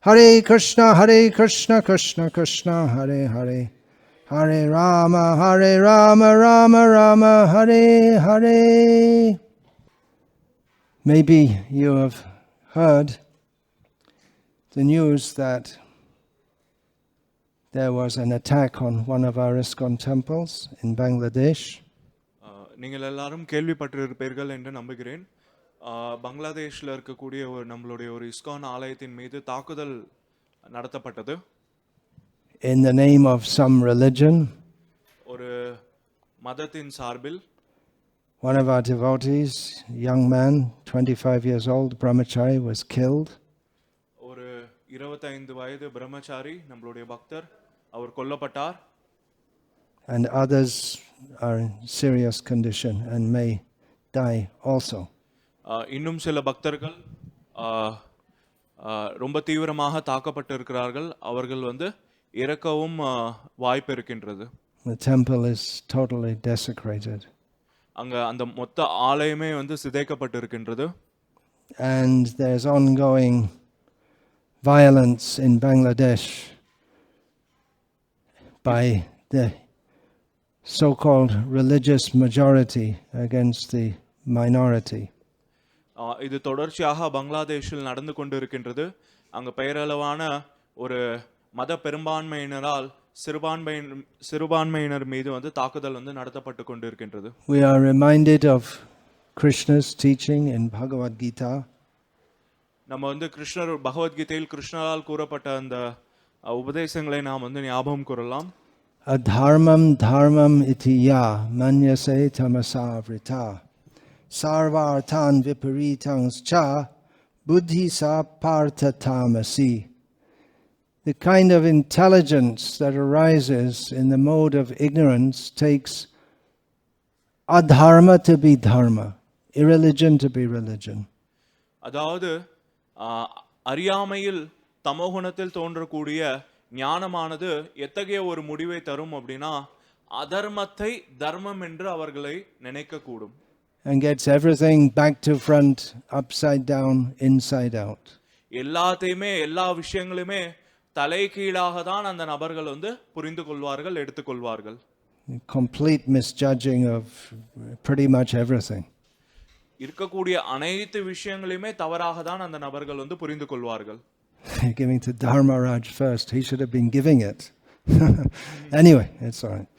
Hare Krishna, Krishna Krishna, Hare Hare, Hare Rama, Rama Rama, Hare Hare. Maybe you have heard the news that there was an attack on one of our ISKCON temples in Bangladesh. நீங்கள் எல்லாரும் கேள்விப்பட்டிருப்பீர்கள் என்று நம்புகிறேன். பங்களாதேஷ்ல இருக்கக்கூடிய நம்மளுடைய ஒரு ISKCON ஆலயத்தின் மீது தாக்குதல் நடத்தப்பட்டது. In the name of some religion. ஒரு மதத்தின் சார்பில். One of our devotees, young man, 25 years old, Brahmacari, was killed. ஒரு 25 வயது பிரம்மச்சாரி நம்மளுடைய பக்தர் அவர் கொல்லப்பட்டார். And others are in serious condition and may die also. இன்னும் சில பக்தர்கள் ரொம்ப தீவிரமாக தாக்கப்பட்டிருக்கிறார்கள். அவர்கள் இறக்கவும் வாய்ப்பு இருக்கின்றது. The temple is totally desecrated. அங்க அந்த மொத்த ஆலயமே சிதைக்கப்பட்டிருக்கின்றது. And there's ongoing violence in Bangladesh by the so-called religious majority against the minority. இது தொடர்ச்சியாக பங்களாதேஷில் நடந்து கொண்டிருக்கின்றது. அங்க பெயரளவான ஒரு மத பெரும்பான்மையினரால் சிறுபான்மையினர் மீது தாக்குதல் நடத்தப்பட்டு கொண்டிருக்கின்றது. We are reminded of Krishna's teaching in Bhagavad Gita. நம்ம கிருஷ்ணர் பகவத்கீதையில் கிருஷ்ணரால் கூறப்பட்ட அந்த உபதேசங்களை நாம் ஞாபகம் கூறலாம். Adharmam dharmam iti ya manyase tamasa vrita sarvartan viparitans cha buddhi sa partha tamasi. The kind of intelligence that arises in the mode of ignorance takes adharma to be dharma, irreligion to be religion. அதாவது அறியாமையில் தமோகுணத்தில் தோன்றக்கூடிய ஞானமானது எத்தகைய ஒரு முடிவை தரும் அப்படின்னா அதர்மத்தை தர்மம் என்று அவர்களை நினைக்க கூடும். And gets everything back to front, upside down, inside out. எல்லாத்தையுமே எல்லா விஷயங்களுமே தலைகீழாக தான் அந்த நபர்கள் புரிந்து கொள்வார்கள், எடுத்துக்கொள்வார்கள். Complete misjudging of pretty much everything. இருக்கக்கூடிய அனைத்து விஷயங்களையுமே தவறாக தான் அந்த நபர்கள் புரிந்து கொள்வார்கள். Giving to Dharmaraj first. He should have been giving it. Anyway, it's all right.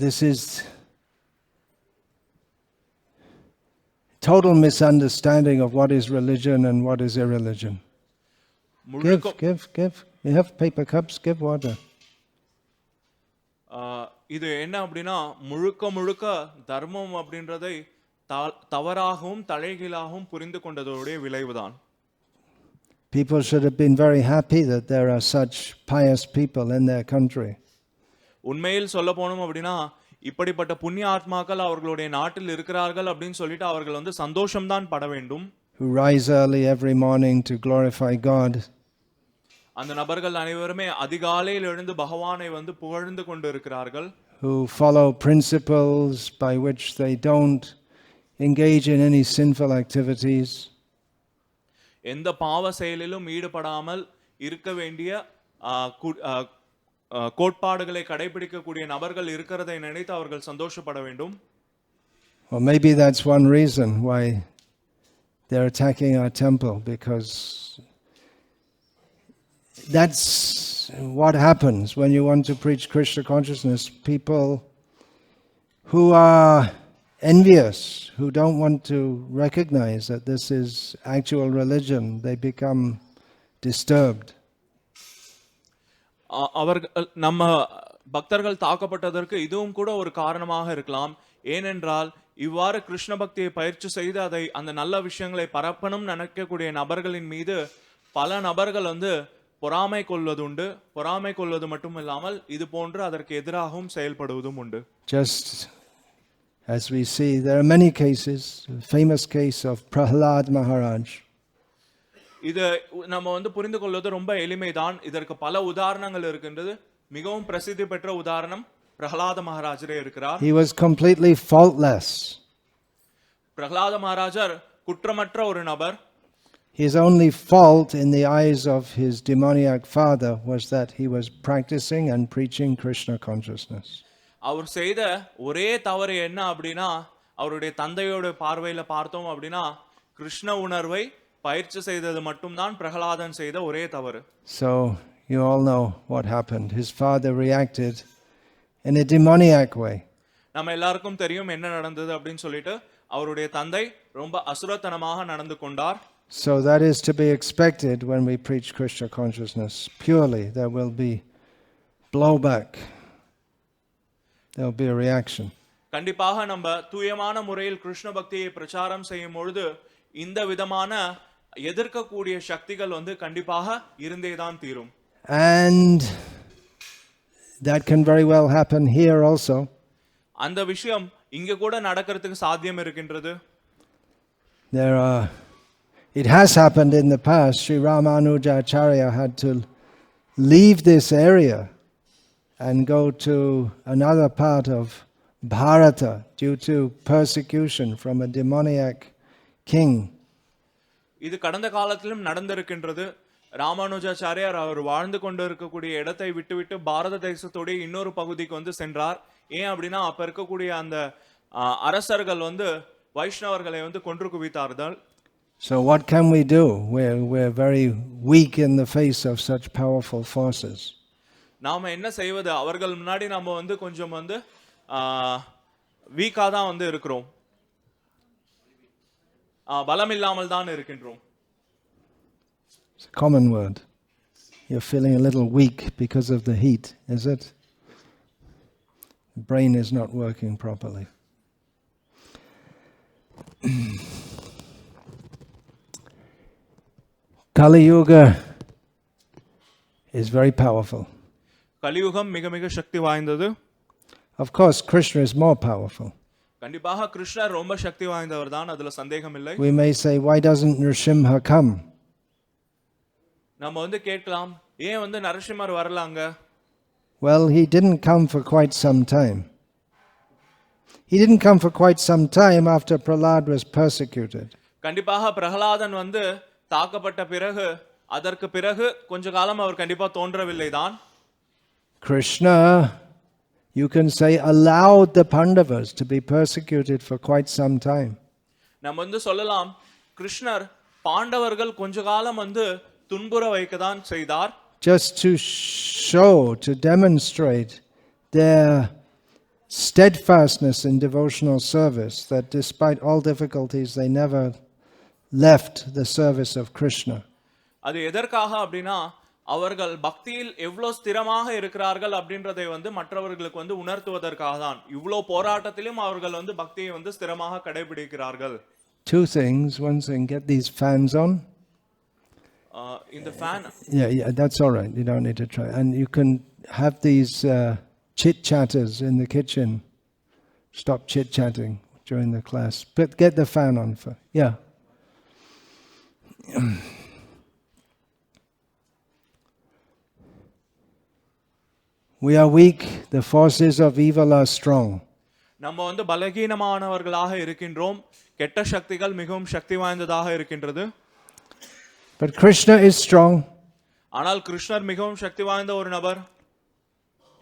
This is total misunderstanding of what is religion and what is irreligion. Give. You have paper cups, give water. இது என்ன அப்படின்னா முழுக்க தர்மம் அப்படின்றதை தவறாகவும் தலைகீழாகவும் புரிந்து கொண்டதோடைய விளைவுதான். People should have been very happy that there are such pious people in their country. உண்மையில் சொல்ல போனோம் அப்படின்னா இப்படிப்பட்ட புண்ணிய ஆத்மாக்கள் அவர்களுடைய நாட்டில் இருக்கிறார்கள் அப்படின்னு சொல்லிட்டு அவர்கள் சந்தோஷம் தான் பட வேண்டும். Who rise early every morning to glorify God. அந்த நபர்கள் அனைவருமே அதிகாலையில் எழுந்து பகவானை புகழ்ந்து கொண்டு இருக்கிறார்கள். Who follow principles by which they don't engage in any sinful activities. எந்த பாவ செயலிலும் ஈடுபடாமல் இருக்க வேண்டிய கோட்பாடுகளை கடைபிடிக்கக்கூடிய நபர்கள் இருக்கிறதை நினைத்து அவர்கள் சந்தோஷப்பட வேண்டும். Well, maybe that's one reason why they're attacking our temple, because that's what happens when you want to preach Krishna consciousness. People who are envious, who don't want to recognize that this is actual religion, they become disturbed. அவர்கள் நம்ம பக்தர்கள் தாக்கப்பட்டதற்கு இதுவும் கூட ஒரு காரணமாக இருக்கலாம். ஏனென்றால் இவ்வாறு கிருஷ்ண பக்தியை பயிற்சி செய்து அதை அந்த நல்ல விஷயங்களை பரப்பணும் நினைக்கக்கூடிய நபர்களின் மீது பல நபர்கள் பொறாமை கொள்வதுண்டு. பொறாமை கொள்வது மட்டும் இல்லாமல் இது போன்று அதற்கு எதிராகவும் செயல்படுவதும் உண்டு. Just as we see, there are many cases. Famous case of Prahlad Maharaj. இது நம்ம புரிந்து கொள்வது ரொம்ப எளிமைதான். இதற்கு பல உதாரணங்கள் இருக்கின்றது. மிகவும் பிரசித்தி பெற்ற உதாரணம் பிரகலாத மகாராஜரே இருக்கிறார். He was completely faultless. Prahlada மகாராஜர் குற்றமற்ற ஒரு நபர். His only fault in the eyes of his demoniac father was that he was practicing and preaching Krishna consciousness. அவர் செய்த ஒரே தவறு என்ன அப்படின்னா, அவருடைய தந்தையோட பார்வையில பார்த்தோம் அப்படின்னா கிருஷ்ண உணர்வை பயிற்சி செய்தது மட்டும்தான் பிரகலாதன் செய்த ஒரே தவறு. So you all know what happened. His father reacted in a demoniac way. நம்ம எல்லாருக்கும் தெரியும் என்ன நடந்தது அப்படின்னு சொல்லிட்டு அவருடைய தந்தை ரொம்ப அசுரத்தனமாக நடந்து கொண்டார். So that is to be expected when we preach Krishna consciousness. Purely there will be blowback. There will be a reaction. கண்டிப்பாக நம்ம தூயமான முறையில் கிருஷ்ண பக்தியை பிரச்சாரம் செய்யும் பொழுது இந்த விதமான எதிர்க்கக்கூடிய சக்திகள் கண்டிப்பாக இருந்தே தான் தீரும். And that can very well happen here also. அந்த விஷயம் இங்க கூட நடக்கிறதுக்கு சாத்தியம் இருக்கின்றது. It has happened in the past. Sri Ramanujacharya had to leave this area and go to another part of Bharata due to persecution from a demoniac king. இது கடந்த காலத்திலும் நடந்திருக்கின்றது. ராமானுஜாச்சாரியார் அவர் வாழ்ந்து கொண்டு இருக்கக்கூடிய இடத்தை விட்டுவிட்டு பாரத தேசத்துடைய இன்னொரு பகுதிக்கு சென்றார். ஏன் அப்படின்னா அப்ப இருக்கக்கூடிய அந்த அரசர்கள் வைஷ்ணவர்களை கொன்று குவித்தார்கள். So what can we do? We're very weak in the face of such powerful forces. நாம என்ன செய்வது? அவர்கள் முன்னாடி நாம கொஞ்சம் வீக்கா தான் இருக்கிறோம். பலம் இல்லாமல் தான் இருக்கின்றோம். It's a common word. You're feeling a little weak because of the heat, is it? The brain is not working properly. Kali Yuga is very powerful. கலியுகம் மிக மிக சக்தி வாய்ந்தது. Of course, Krishna is more powerful. கண்டிப்பாக கிருஷ்ணர் ரொம்ப சக்தி வாய்ந்தவர் தான், அதுல சந்தேகம் இல்லை. We may say, why doesn't Nrsimha come? நம்ம கேட்கலாம், ஏன் நரசிம்மர் வரலாங்க? Well, he didn't come for quite some time. He didn't come for quite some time after Prahlad was persecuted. கண்டிப்பாக பிரகலாதன் தாக்கப்பட்ட பிறகு அதற்கு பிறகு கொஞ்ச காலம் அவர் கண்டிப்பா தோன்றவில்லை தான். Krishna, you can say, allowed the Pandavas to be persecuted for quite some time. நம்ம சொல்லலாம், கிருஷ்ணர் பாண்டவர்கள் கொஞ்ச காலம் துன்புற வைக்க தான் செய்தார். Just to show, to demonstrate their steadfastness in devotional service, that despite all difficulties they never left the service of Krishna. அது எதற்காக அப்படினா அவர்கள் பக்தியில் எவ்வளவு ஸ்திரமாக இருக்கிறார்கள் அப்படின்றதை மற்றவர்களுக்கு உணர்த்துவதற்காக தான். இவ்வளவு போராட்டத்திலும் அவர்கள் பக்தியை ஸ்திரமாக கடைபிடிக்கிறார்கள். Two things. One thing, get these fans on. In the fan. Yeah, that's all right. You don't need to try. And you can have these chit-chatters in the kitchen. Stop chit-chatting during the class. But get the fan on for. Yeah. We are weak. The forces of evil are strong. நம்ம பலகீனமானவர்களாக இருக்கின்றோம். கெட்ட சக்திகள் மிகவும் சக்தி வாய்ந்ததாக இருக்கின்றது. But Krishna is strong. ஆனால் கிருஷ்ணர் மிகவும் சக்தி வாய்ந்த ஒரு நபர்.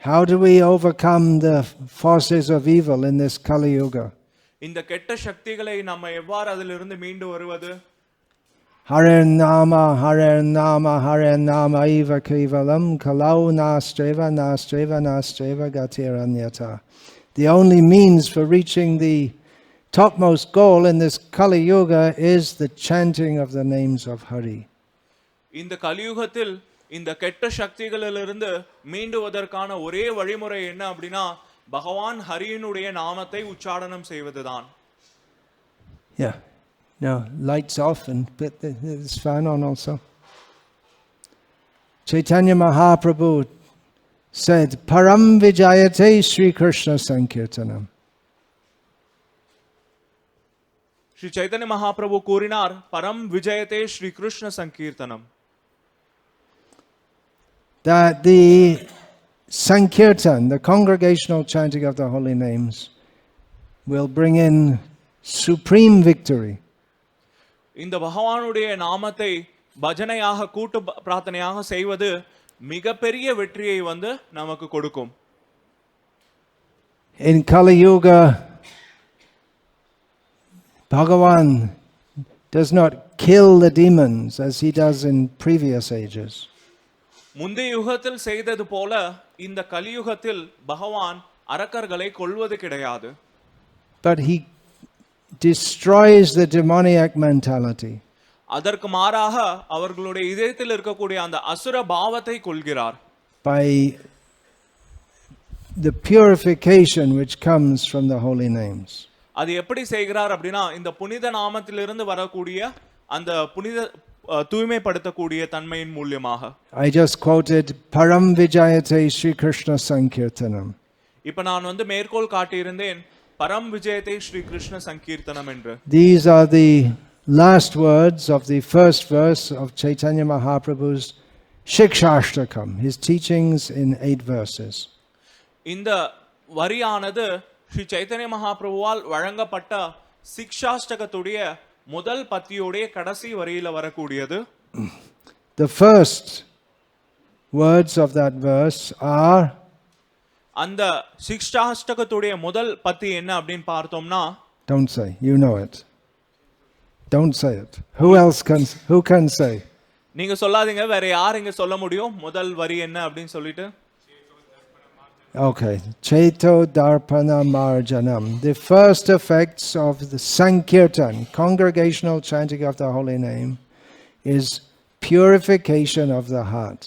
How do we overcome the forces of evil in this Kali Yuga? இந்த கெட்ட சக்திகளை நம்ம எவ்வாறு அதிலிருந்து மீண்டு வருவது? Hare Nama, Hare Nama, Hare Nama Eva Kevalam Kalau Nastreva Nastreva Nastreva Gatiranyata. The only means for reaching the topmost goal in this Kali Yuga is the chanting of the names of Hari. இந்த கலியுகத்தில் இந்த கெட்ட சக்திகளிலிருந்து மீண்டுவதற்கான ஒரே வழிமுறை என்ன அப்படினா பகவான் ஹரியினுடைய நாமத்தை உச்சாரணம் செய்வதுதான். Yeah. Now lights off and put this fan on also. Chaitanya Mahaprabhu said, Param Vijayate Sri Krishna Sankirtanam. Sri Chaitanya Mahaprabhu கூறினார், Param Vijayate Sri Krishna Sankirtanam. That the Sankirtan, the congregational chanting of the holy names, will bring in supreme victory. இந்த பகவானுடைய நாமத்தை பஜனையாக கூட்டு பிரார்த்தனையாக செய்வது மிகப்பெரிய வெற்றியை வந்து நமக்கு கொடுக்கும். In Kali Yuga, Bhagavan does not kill the demons as he does in previous ages. முந்தைய யுகத்தில் செய்தது போல இந்த கலியுகத்தில் பகவான் அரக்கர்களை கொல்வது கிடையாது. But he destroys the demoniac mentality. அதற்கு மாறாக அவர்களுடைய இதயத்தில் இருக்கக்கூடிய அந்த அசுர பாவத்தை கொல்கிறார். By the purification which comes from the holy names. அது எப்படி செய்கிறார் அப்படினா இந்த புனித நாமத்திலிருந்து வரக்கூடிய அந்த புனித தூய்மைப்படுத்தக்கூடிய தன்மையின் மூலமாக. I just quoted Param Vijayate Sri Krishna Sankirtanam. இப்ப நான் வந்து மேற்கோள் காட்டி இருந்தேன் பரம் விஜயதே ஸ்ரீ கிருஷ்ண சங்கீர்த்தனம் என்று. These are the last words of the first verse of Chaitanya Mahaprabhu's Shikshashtakam, his teachings in 8 verses. இந்த வரியானது ஸ்ரீ சைத்தன்ய மகாபிரபுவால் வழங்கப்பட்ட சிக்ஷாஷ்டகத்துடைய முதல் பத்தியோடைய கடைசி வரியில வரக்கூடியது. The first words of that verse are, அந்த சிக்ஷாஷ்டகத்துடைய முதல் பத்தி என்ன அப்படினு பார்த்தோம்னா, don't say, you know it. Don't say it. Who can say? நீங்க சொல்லாதீங்க, வேற யார் இங்க சொல்ல முடியும் முதல் வரி என்ன அப்படினு சொல்லிட்டு? Okay, Cheto Darpana Marjanam. The first effects of the Sankirtan, congregational chanting of the holy name, is purification of the heart.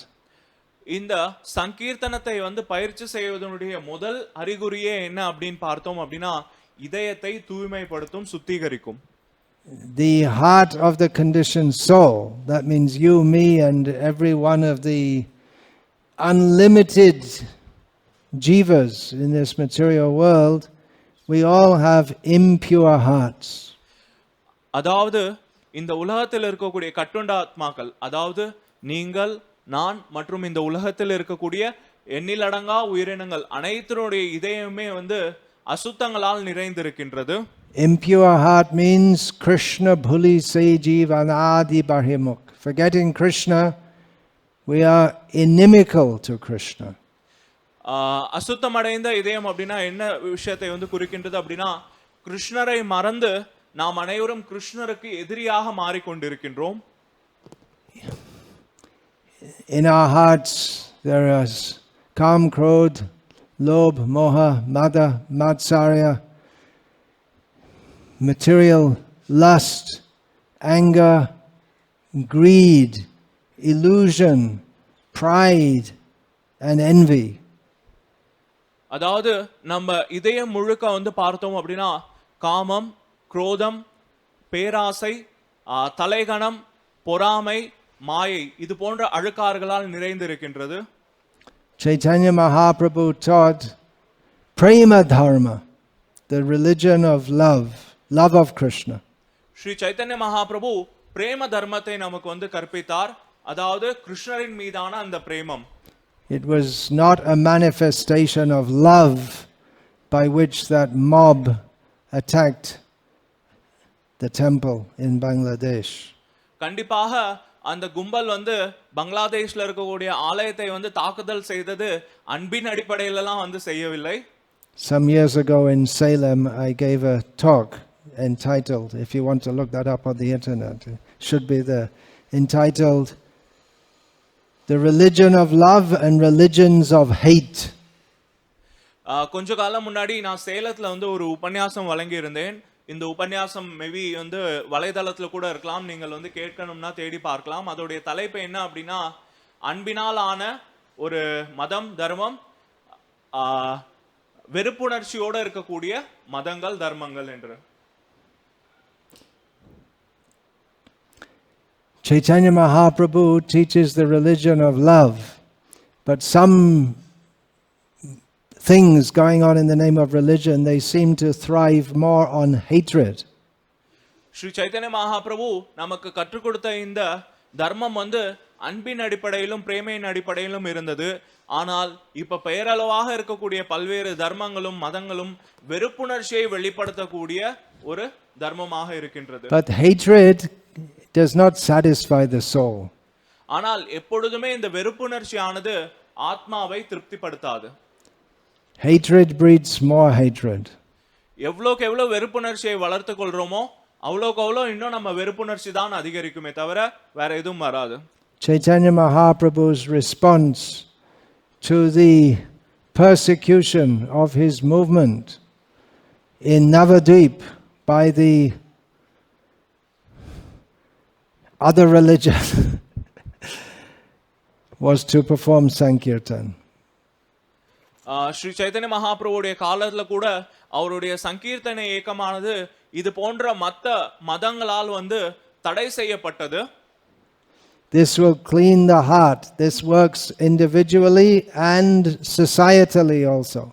இந்த சங்கீர்த்தனத்தை வந்து பயிற்சி செய்வதனுடைய முதல் அறிகுறியே என்ன அப்படினு பார்த்தோம் அப்படினா இதயத்தை தூய்மைப்படுத்தும், சுத்திகரிக்கும். The heart of the conditioned soul, that means you, me and every one of the unlimited jivas in this material world, we all have impure hearts. அதாவது இந்த உலகத்தில் இருக்கக்கூடிய கட்டுண்ட ஆத்மாக்கள், அதாவது நீங்கள், நான் மற்றும் இந்த உலகத்தில் இருக்கக்கூடிய எண்ணிலடங்கா உயிரினங்கள் அனைத்தினுடைய இதயமே வந்து அசுத்தங்களால் நிறைந்திருக்கின்றது. Impure heart means Krishna bhuli se jivanadi bahimuk. Forgetting Krishna, we are inimical to Krishna. அசுத்தமடைந்த இதயம் அப்படின்னா என்ன விஷயத்தை வந்து குறிக்கின்றது அப்படின்னா, கிருஷ்ணரை மறந்து நாம் அனைவரும் கிருஷ்ணருக்கு எதிரியாக மாறிக்கொண்டிருக்கின்றோம். In our hearts there is Kam, Krodh, Lobh, Moha, Mada, Matsarya, material lust, anger, greed, illusion, pride and envy. அதாவது நம்ம இதயம் முழுக்க வந்து பார்த்தோம் அப்படின்னா காமம், குரோதம், பேராசை, தலைகணம், பொறாமை, மாயை இது போன்ற அழுக்காறுகளால் நிறைந்திருக்கின்றது. Chaitanya Mahaprabhu taught Prema Dharma, the religion of love, love of Krishna. Sri Chaitanya Mahaprabhu பிரேம தர்மத்தை நமக்கு வந்து கற்பித்தார், அதாவது கிருஷ்ணரின் மீதான அந்த பிரேமம். It was not a manifestation of love by which that mob attacked the temple in Bangladesh. கண்டிப்பாக அந்த கும்பல் வந்து பங்களாதேஷ்ல இருக்கக்கூடிய ஆலயத்தை வந்து தாக்குதல் செய்தது அன்பின் அடிப்படையிலலாம் வந்து செய்யவில்லை. Some years ago in Salem I gave a talk entitled, if you want to look that up on the internet, it should be there, entitled The Religion of Love and Religions of Hate. கொஞ்ச காலம் முன்னாடி நான் சேலத்துல வந்து ஒரு உபன்யாசம் வழங்கி இருந்தேன். இந்த உபன்யாசம் மேபி வந்து வலைதளத்துல கூட இருக்கலாம், நீங்கள் வந்து கேட்கணும்னா தேடி பார்க்கலாம். அதோடைய தலைப்பு என்ன அப்படின்னா, அன்பினால் ஆன ஒரு மதம், தர்மம், வெறுப்புணர்ச்சியோட இருக்கக்கூடிய மதங்கள், தர்மங்கள் என்று. Chaitanya Mahaprabhu teaches the religion of love, but some things going on in the name of religion, they seem to thrive more on hatred. Sri Chaitanya Mahaprabhu நமக்கு கற்றுக் கொடுத்த இந்த தர்மம் வந்து அன்பின் அடிப்படையிலும் பிரேமையின் அடிப்படையிலும் இருந்தது. ஆனால் இப்ப பெயரளவாக இருக்கக்கூடிய பல்வேறு தர்மங்களும் மதங்களும் வெறுப்புணர்ச்சியை வெளிப்படுத்தக்கூடிய ஒரு தர்மமாக இருக்கின்றது. But hatred does not satisfy the soul. ஆனால் எப்பொழுதுமே இந்த வெறுப்புணர்ச்சியானது ஆத்மாவை திருப்திப்படுத்தாது. Hatred breeds more hatred. எவ்வளோக்கு எவ்வளோ வெறுப்புணர்ச்சியை வளர்த்து கொள்றோமோ அவ்வளோக்கு அவ்வளோ இன்னும் நம்ம வெறுப்புணர்ச்சி தான் அதிகரிக்குமே தவிர வேற எதுவும் வராது. Chaitanya Mahaprabhu's response to the persecution of his movement in Navadvip by the other religion was to perform Sankirtan. Sri Chaitanya மகாபிரபுடைய காலத்துல கூட அவருடைய சங்கீர்த்தனை இயக்கமானது இது போன்ற மத்த மதங்களால் தடை செய்யப்பட்டது. This will clean the heart. This works individually and societally also.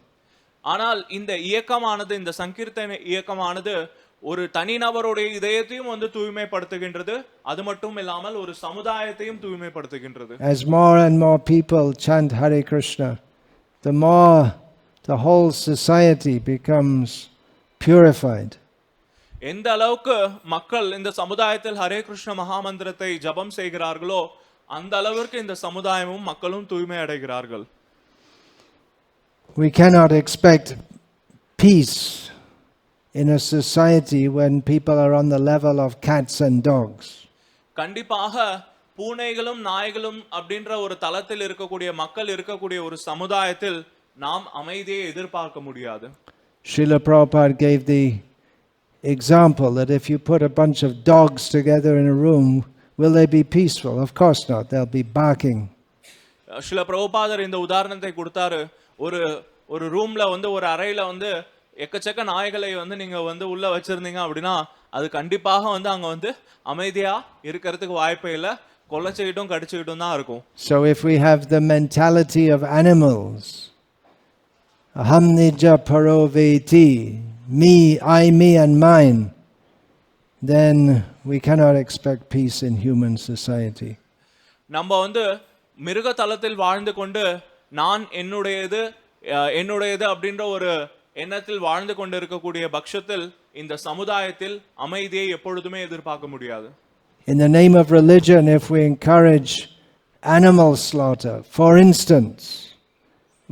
ஆனால் இந்த இயக்கமானது இந்த சங்கீர்த்தனை இயக்கமானது ஒரு தனிநபருடைய இதயத்தையும் தூய்மைப்படுத்துகின்றது. அது மட்டும் இல்லாமல் ஒரு சமுதாயத்தையும் தூய்மைப்படுத்துகின்றது. As more and more people chant Hare Krishna, the more the whole society becomes purified. எந்த அளவுக்கு மக்கள் இந்த சமுதாயத்தில் ஹரே கிருஷ்ண மகாமந்திரத்தை ஜபம் செய்கிறார்களோ அந்த அளவிற்கு இந்த சமுதாயமும் மக்களும் தூய்மை அடைகிறார்கள். We cannot expect peace in a society when people are on the level of cats and dogs. கண்டிப்பாக பூனைகளும் நாய்களும் அப்படின்ற ஒரு தளத்தில் இருக்கக்கூடிய மக்கள் இருக்கக்கூடிய ஒரு சமுதாயத்தில் நாம் அமைதியை எதிர்பார்க்க முடியாது. Srila Prabhupada gave the example that if you put a bunch of dogs together in a room, will they be peaceful? Of course not. They'll be barking. Srila பிரபுபாதர் இந்த உதாரணத்தை கொடுத்தாரு. ஒரு ரூம்ல ஒரு அறையில எக்கச்சக்க நாய்களை நீங்க உள்ள வச்சிருந்தீங்க அப்படின்னா அது கண்டிப்பாக அங்க அமைதியா இருக்கிறதுக்கு வாய்ப்பே இல்லை. கொலைச்சிட்டும் கடிச்சிட்டும் தான் இருக்கும். So if we have the mentality of animals, aham nija paro veti, me, I, me and mine, then we cannot expect peace in human society. நம்ம மிருக தலத்தில் வாழ்ந்து கொண்டு நான் என்னுடையது அப்படின்ற ஒரு எண்ணத்தில் வாழ்ந்து கொண்டு இருக்கக்கூடிய பட்சத்தில் இந்த சமுதாயத்தில் அமைதியை எப்பொழுதுமே எதிர்பார்க்க முடியாது. In the name of religion, if we encourage animal slaughter, for instance,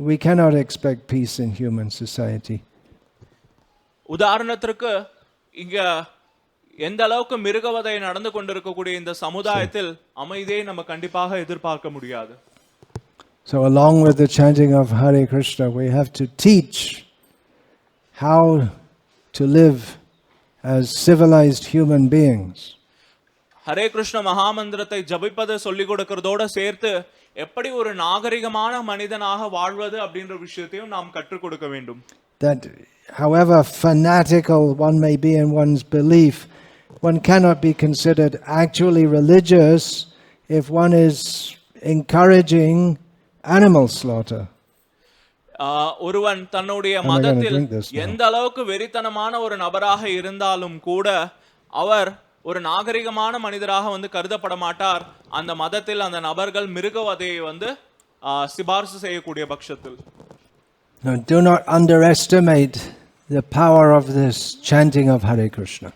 we cannot expect peace in human society. உதாரணத்திற்கு இங்க எந்த அளவுக்கு மிருகவதை நடந்து கொண்டிருக்கக்கூடிய இந்த சமுதாயத்தில் அமைதியை நம்ம கண்டிப்பாக எதிர்பார்க்க முடியாது. So along with the chanting of Hare Krishna, we have to teach how to live as civilized human beings. Hare Krishna மகாமந்திரத்தை ஜபிப்பதை சொல்லிக் கொடுக்கிறதோட சேர்த்து எப்படி ஒரு நாகரிகமான மனிதனாக வாழ்வது அப்படின்ற விஷயத்தையும் நாம் கற்றுக் கொடுக்க வேண்டும். That however fanatical one may be in one's belief, one cannot be considered actually religious if one is encouraging animal slaughter. ஒருவன் தன்னுடைய மதத்தில் எந்த அளவுக்கு வெறித்தனமான ஒரு நபராக இருந்தாலும் கூட அவர் ஒரு நாகரிகமான மனிதராக கருதப்பட மாட்டார். அந்த மதத்தில் அந்த நபர்கள் மிருகவதையை சிபார்சு செய்யக்கூடிய பட்சத்தில். Now do not underestimate the power of this chanting of Hare Krishna.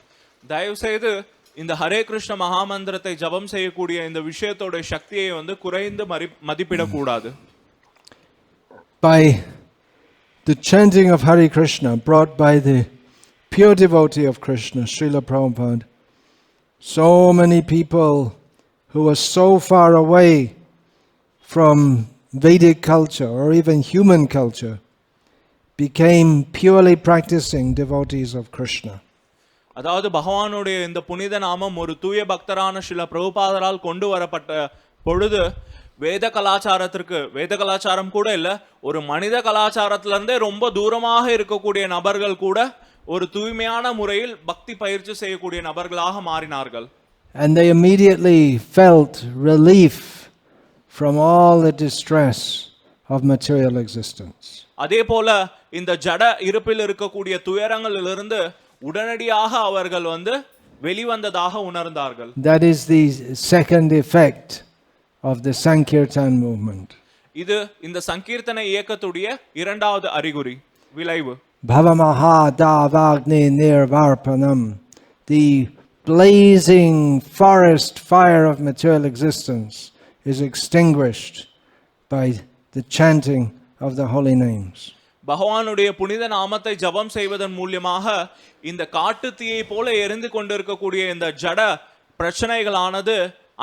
தயவு செய்து இந்த ஹரே கிருஷ்ண மகாமந்திரத்தை ஜபம் செய்யக்கூடிய இந்த விஷயத்தோட சக்தியை குறைந்து மதிப்பிடக்கூடாது. By the chanting of Hare Krishna brought by the pure devotee of Krishna, Srila Prabhupada, so many people who were so far away from Vedic culture or even human culture became purely practicing devotees of Krishna. அதாவது பகவானுடைய இந்த புனித நாமம் ஒரு தூய பக்தரான ஸ்ரீல பிரபுபாதரால் கொண்டு வரப்பட்ட பொழுது வேத கலாச்சாரம் கூட இல்ல, ஒரு மனித கலாச்சாரத்திலிருந்தே ரொம்ப தூரமாக இருக்கக்கூடிய நபர்கள் கூட ஒரு தூய்மையான முறையில் பக்தி பயிற்சி செய்யக்கூடிய நபர்களாக மாறினார்கள். And they immediately felt relief from all the distress of material existence. அதே போல இந்த ஜட இருப்பில் இருக்கக்கூடிய துயரங்களிலிருந்து உடனடியாக அவர்கள் வெளிவந்ததாக உணர்ந்தார்கள். That is the second effect of the Sankirtan movement. இது இந்த சங்கீர்த்தனை இயக்கத்துடைய இரண்டாவது அறிகுறி விளைவு. Bhavamaha davagni nirvarpanam. The blazing forest fire of material existence is extinguished by the chanting of the holy names. பகவானுடைய புனித நாமத்தை ஜபம் செய்வதன் மூலமாக இந்த காட்டு தீயை போல எரிந்து கொண்டிருக்கக்கூடிய இந்த ஜட பிரச்சனைகளானது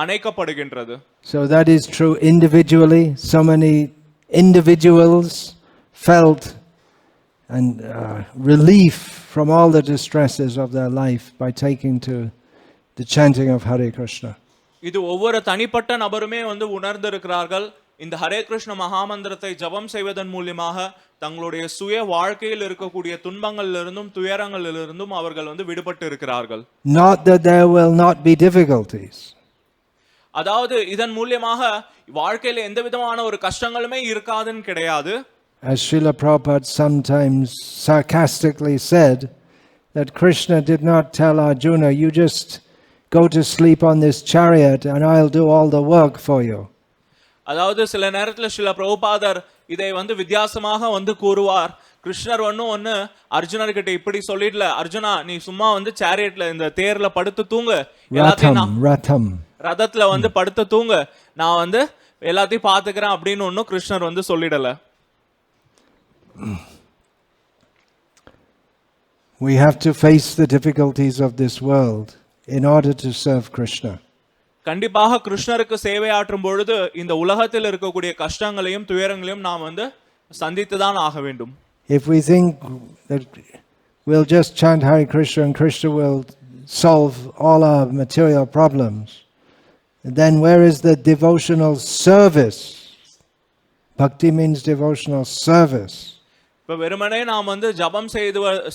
அணைக்கப்படுகின்றது. So that is true individually. So many individuals felt and relief from all the distresses of their life by taking to the chanting of Hare Krishna. இது ஒவ்வொரு தனிப்பட்ட நபருமே உணர்ந்திருக்கிறார்கள். இந்த ஹரே கிருஷ்ண மகாமந்திரத்தை ஜபம் செய்வதன் மூலமாக தங்களுடைய சுய வாழ்க்கையில் இருக்கக்கூடிய துன்பங்களிலிருந்தும் துயரங்களிலிருந்தும் அவர்கள் விடுபட்டு இருக்கிறார்கள். Not that there will not be difficulties. அதாவது இதன் மூலமாக வாழ்க்கையில எந்த விதமான ஒரு கஷ்டங்களுமே இருக்காதுன்னு கிடையாது. As Srila Prabhupada sometimes sarcastically said, that Krishna did not tell Arjuna, you just go to sleep on this chariot and I'll do all the work for you. அதாவது சில நேரத்துல ஸ்ரீல பிரபுபாதர் இதை வித்தியாசமாக கூறுவார். கிருஷ்ணர் ஒன்னு அர்ஜுனர்கிட்ட இப்படி சொல்லிடல, அர்ஜுனா நீ சும்மா சேரியட்ல இந்த தேர்ல படுத்து தூங்கு, ரதத்துல படுத்து தூங்கு, நான் எல்லாத்தையும் பாத்துக்கிறேன் அப்படின்னு ஒன்னும் கிருஷ்ணர் சொல்லிடல. We have to face the difficulties of this world in order to serve Krishna. கண்டிப்பாக கிருஷ்ணருக்கு சேவையாற்றும் பொழுது இந்த உலகத்தில் இருக்கக்கூடிய கஷ்டங்களையும் துயரங்களையும் நாம் சந்தித்து தான் ஆக வேண்டும். If we think that we'll just chant Hare Krishna and Krishna will solve all our material problems, then where is the devotional service? Bhakti means devotional service. இப்ப வெறுமனே நாம் ஜபம்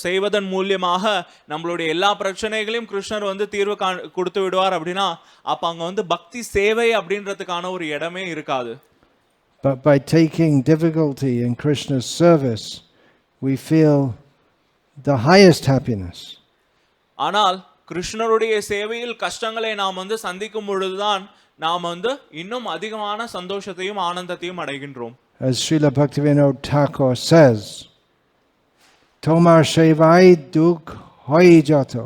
செய்வதன் மூலமாக நம்மளுடைய எல்லா பிரச்சனைகளையும் கிருஷ்ணர் தீர்வு கொடுத்து விடுவார் அப்படின்னா அப்ப அங்க பக்தி சேவை அப்படின்றதுக்கான ஒரு இடமே இருக்காது. But by taking difficulty in Krishna's service, we feel the highest happiness. ஆனால் கிருஷ்ணருடைய சேவையில் கஷ்டங்களை நாம் சந்திக்கும் பொழுதுதான் நாம் இன்னும் அதிகமான சந்தோஷத்தையும் ஆனந்தத்தையும் அடைகின்றோம். As Srila Bhaktivinoda Thakur says, Tomar Shevai Duk Hoi Jato,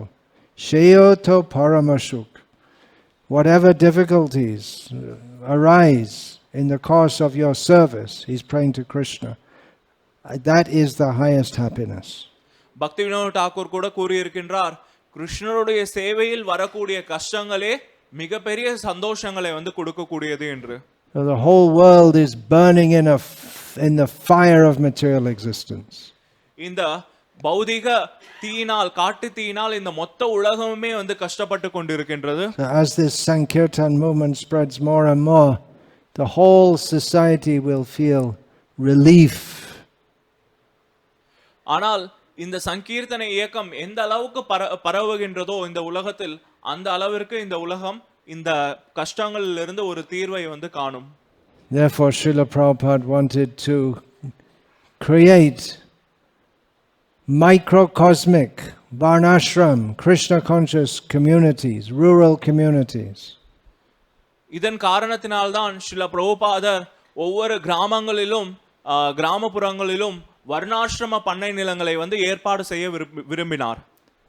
Sheo To Paramashuk. Whatever difficulties arise in the course of your service, he's praying to Krishna, that is the highest happiness. Bhaktivinoda Thakur கூட கூறியிருக்கின்றார், கிருஷ்ணருடைய சேவையில் வரக்கூடிய கஷ்டங்களே மிகப்பெரிய சந்தோஷங்களை கொடுக்கக்கூடியது என்று. So the whole world is burning in the fire of material existence. இந்த பௌதிக தீயினால் காட்டு தீயினால் இந்த மொத்த உலகமே கஷ்டப்பட்டு கொண்டிருக்கின்றது. So as this Sankirtan movement spreads more and more, the whole society will feel relief. ஆனால் இந்த சங்கீர்த்தனை இயக்கம் எந்த அளவுக்கு பரவுகின்றதோ இந்த உலகத்தில் அந்த அளவிற்கு இந்த உலகம் இந்த கஷ்டங்களிலிருந்து ஒரு தீர்வை காணும். Therefore Srila Prabhupada wanted to create microcosmic varnashram Krishna conscious communities, rural communities. இதன் காரணத்தினால்தான் ஸ்ரீல பிரபுபாதர் ஒவ்வொரு கிராமங்களிலும் கிராமப்புறங்களிலும் வர்ணாசிரம பண்ணை நிலங்களை ஏற்பாடு செய்ய விரும்பினார்.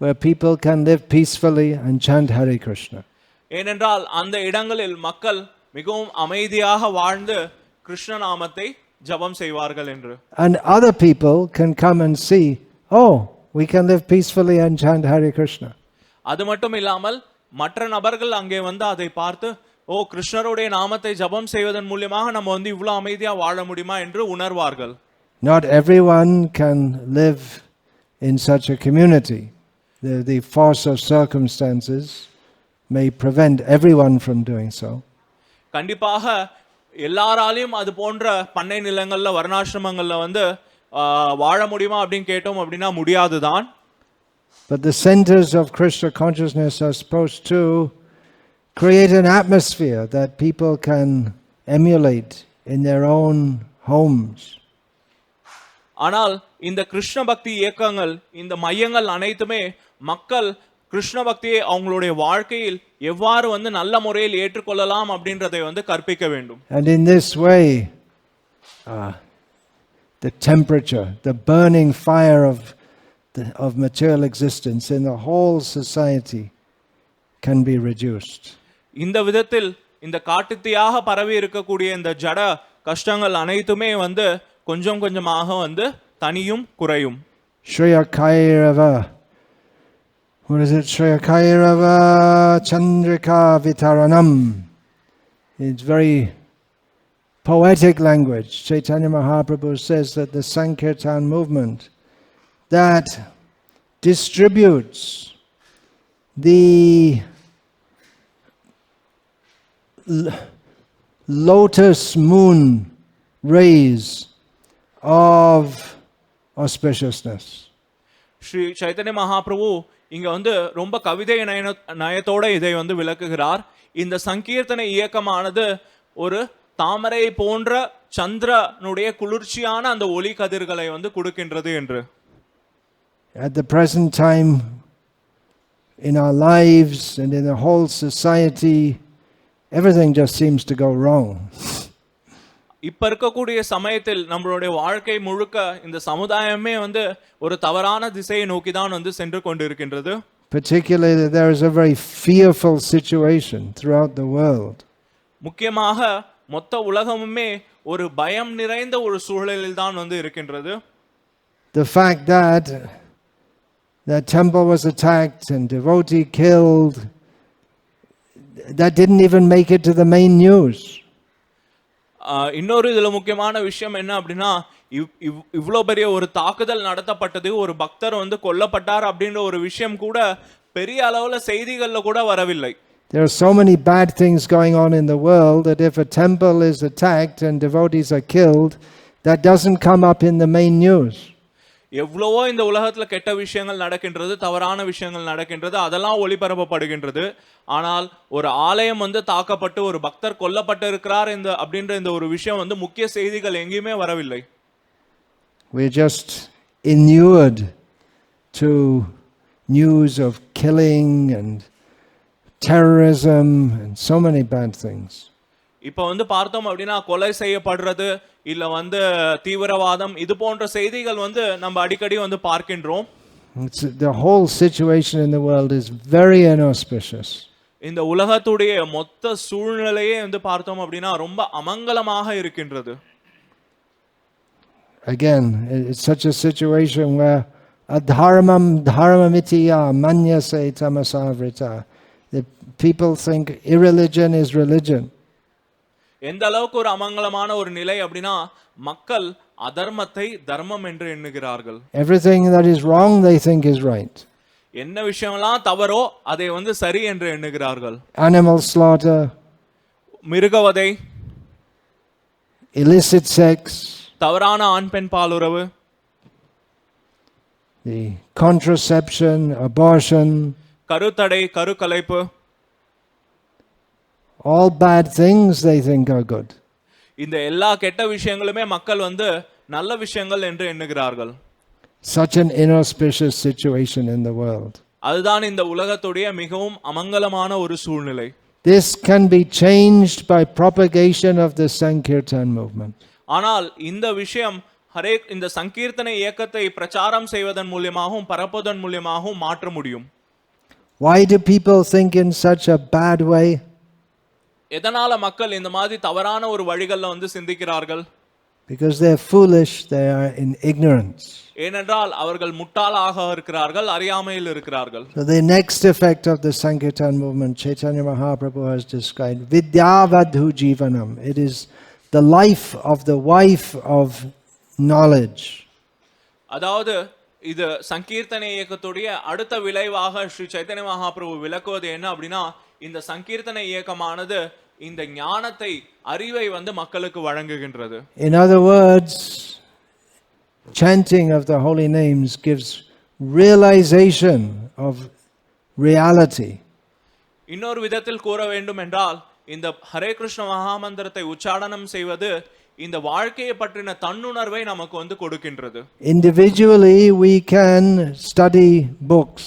Where people can live peacefully and chant Hare Krishna. ஏனென்றால் அந்த இடங்களில் மக்கள் மிகவும் அமைதியாக வாழ்ந்து கிருஷ்ண நாமத்தை ஜபம் செய்வார்கள் என்று. And other people can come and see, oh, we can live peacefully and chant Hare Krishna. அது மட்டும் இல்லாமல் மற்ற நபர்கள் அங்கே அதை பார்த்து, ஓ கிருஷ்ணருடைய நாமத்தை ஜபம் செய்வதன் மூலமாக நம்ம இவ்வளவு அமைதியா வாழ முடியுமா என்று உணர்வார்கள். Not everyone can live in such a community. The force of circumstances may prevent everyone from doing so. கண்டிப்பாக எல்லாராலையும் அது போன்ற பண்ணை நிலங்கள்ல வர்ணாசிரமங்கள்ல வாழ முடியுமா அப்படின்னு கேட்டோம் அப்படின்னா முடியாதுதான். But the centers of Krishna consciousness are supposed to create an atmosphere that people can emulate in their own homes. ஆனால் இந்த கிருஷ்ண பக்தி இயக்கங்கள் இந்த மையங்கள் அனைத்துமே மக்கள் கிருஷ்ண பக்தியை அவங்களுடைய வாழ்க்கையில் எவ்வாறு நல்ல முறையில் ஏற்றுக்கொள்ளலாம் அப்படின்றதை கற்பிக்க வேண்டும். And in this way the temperature, the burning fire of material existence in the whole society can be reduced. இந்த விதத்தில் இந்த காட்டுத்தீயாக பரவி இருக்கக்கூடிய இந்த ஜட கஷ்டங்கள் அனைத்துமே வந்து கொஞ்சம் கொஞ்சமாக வந்து தனியும் குறையும். Shreya Kairava, what is it? Shreya Kairava Chandrika Vitaranam. It's very poetic language. Chaitanya Mahaprabhu says that the Sankirtan movement that distributes the lotus moon rays of auspiciousness. Sri Chaitanya Mahaprabhu இங்க வந்து ரொம்ப கவிதை நயத்தோட இதை வந்து விளக்குகிறார். இந்த சங்கீர்த்தனை இயக்கமானது ஒரு தாமரை போன்ற சந்திரனுடைய குளிர்ச்சியான அந்த ஒளி கதிர்களை வந்து கொடுக்கின்றது என்று. At the present time in our lives and in the whole society, everything just seems to go wrong. இப்ப இருக்கக்கூடிய சமயத்தில் நம்மளுடைய வாழ்க்கை முழுக்க இந்த சமுதாயமே வந்து ஒரு தவறான திசையை நோக்கி தான் வந்து சென்று கொண்டிருக்கின்றது. Particularly there is a very fearful situation throughout the world. முக்கியமாக மொத்த உலகமுமே ஒரு பயம் நிறைந்த ஒரு சூழலில் தான் வந்து இருக்கின்றது. The fact that the temple was attacked and devotee killed, that didn't even make it to the main news. இன்னொரு இதுல முக்கியமான விஷயம் என்ன அப்படின்னா, இவ்வளோ பெரிய ஒரு தாக்குதல் நடத்தப்பட்டது, ஒரு பக்தர் வந்து கொல்லப்பட்டார் அப்படின்ற ஒரு விஷயம் கூட பெரிய அளவுல செய்திகள்ல கூட வரவில்லை. There are so many bad things going on in the world that if a temple is attacked and devotees are killed, that doesn't come up in the main news. எவ்வளவோ இந்த உலகத்துல கெட்ட விஷயங்கள் நடக்கின்றது, தவறான விஷயங்கள் நடக்கின்றது, அதெல்லாம் ஒளிபரப்பப்படுகின்றது. ஆனால் ஒரு ஆலயம் வந்து தாக்கப்பட்டு ஒரு பக்தர் கொல்லப்பட்டு இருக்கிறார் அப்படின்ற இந்த ஒரு விஷயம் வந்து முக்கிய செய்திகள் எங்கேயுமே வரவில்லை. We're just inured to news of killing and terrorism and so many bad things. இப்போ வந்து பார்த்தோம் அப்படின்னா கொலை செய்யப்படுறது இல்ல வந்து தீவிரவாதம் இது போன்ற செய்திகள் வந்து நம்ம அடிக்கடி வந்து பார்க்கின்றோம். The whole situation in the world is very inauspicious. இந்த உலகத்துடைய மொத்த சூழ்நிலையே வந்து பார்த்தோம் அப்படின்னா ரொம்ப அமங்கலமாக இருக்கின்றது. Again, it's such a situation where adharmam dharmamitiya manyase tamasavrita. The people think irreligion is religion. எந்த அளவுக்கு ஒரு அமங்கலமான ஒரு நிலை அப்படின்னா மக்கள் அதர்மத்தை தர்மம் என்று எண்ணுகிறார்கள். Everything that is wrong they think is right. என்ன விஷயம்லாம் தவறோ அதை வந்து சரி என்று எண்ணுகிறார்கள். Animal slaughter, மிருகவதை, illicit sex, தவறான ஆண் பெண் பாலுறவு, the contraception, abortion, கருத்தடை, கருக்கலைப்பு, all bad things they think are good. இந்த எல்லா கெட்ட விஷயங்களுமே மக்கள் வந்து நல்ல விஷயங்கள் என்று எண்ணுகிறார்கள். Such an inauspicious situation in the world. அதுதான் இந்த உலகத்துடைய மிகவும் அமங்கலமான ஒரு சூழ்நிலை. This can be changed by propagation of the Sankirtan movement. ஆனால் இந்த விஷயம் இந்த சங்கீர்த்தனை இயக்கத்தை பிரச்சாரம் செய்வதன் மூலமாகவும் பரப்புவதன் மூலமாகவும் மாற்ற முடியும். Why do people think in such a bad way? எதனால மக்கள் இந்த மாதிரி தவறான ஒரு வழிகள்ல வந்து சிந்திக்கிறார்கள்? Because they are foolish, they are in ignorance. ஏனென்றால் அவர்கள் முட்டாளாக இருக்கிறார்கள், அறியாமையில் இருக்கிறார்கள். So the next effect of the Sankirtan movement, Chaitanya Mahaprabhu has described, Vidyavadhu Jivanam. It is the life of the wife of knowledge. அதாவது இது சங்கீர்த்தனை இயக்கத்துடைய அடுத்த விளைவாக ஸ்ரீ சைத்தன்ய மகாபிரபு விளக்குவது என்ன அப்படின்னா, இந்த சங்கீர்த்தனை இயக்கமானது இந்த ஞானத்தை அறிவை வந்து மக்களுக்கு வழங்குகின்றது. In other words, chanting of the holy names gives realization of reality. இன்னொரு விதத்தில் கூற வேண்டும் என்றால் இந்த ஹரே கிருஷ்ண மகாமந்திரத்தை உச்சாரணம் செய்வது இந்த வாழ்க்கையை பற்றின தன்னுணர்வை நமக்கு வந்து கொடுக்கின்றது. Individually we can study books.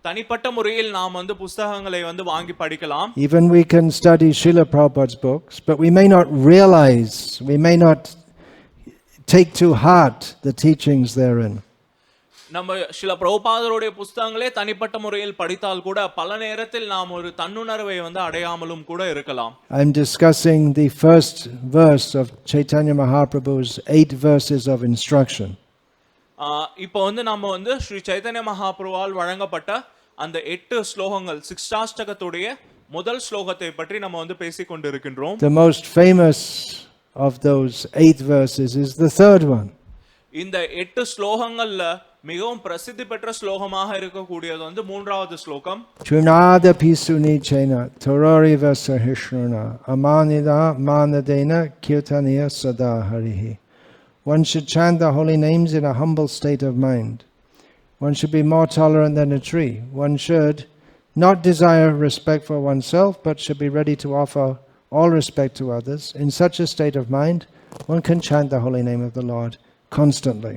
தனிப்பட்ட முறையில் நாம் வந்து புத்தகங்களை வந்து வாங்கி படிக்கலாம். Even we can study Srila Prabhupada's books, but we may not realize, we may not take to heart the teachings therein. நம்ம சில பிரபுபாதருடைய புத்தகங்களே தனிப்பட்ட முறையில் படித்தால் கூட பல நேரத்தில் நாம் ஒரு தன்னுணர்வை வந்து அடையாமலும் கூட இருக்கலாம். I'm discussing the first verse of Chaitanya Mahaprabhu's 8 verses of instruction. இப்போ வந்து நம்ம வந்து ஸ்ரீ சைதன்ய மகாபிரபுவால் வழங்கப்பட்ட அந்த 8 ஸ்லோகங்கள் சிக்ஷாஷ்டகத்துடைய முதல் ஸ்லோகத்தை பற்றி நம்ம வந்து பேசிக் கொண்டிருக்கின்றோம். The most famous of those 8 verses is the third one. இந்த 8 ஸ்லோகங்கள்ல மிகவும் பிரசித்தி பெற்ற ஸ்லோகமாக இருக்கக்கூடியது வந்து மூன்றாவது ஸ்லோகம். Chunada pisuni chena torori vasahishruna amanida manadena kirtaniya sada harihi. One should chant the holy names in a humble state of mind. One should be more tolerant than a tree. One should not desire respect for oneself, but should be ready to offer all respect to others. In such a state of mind, one can chant the holy name of the Lord constantly.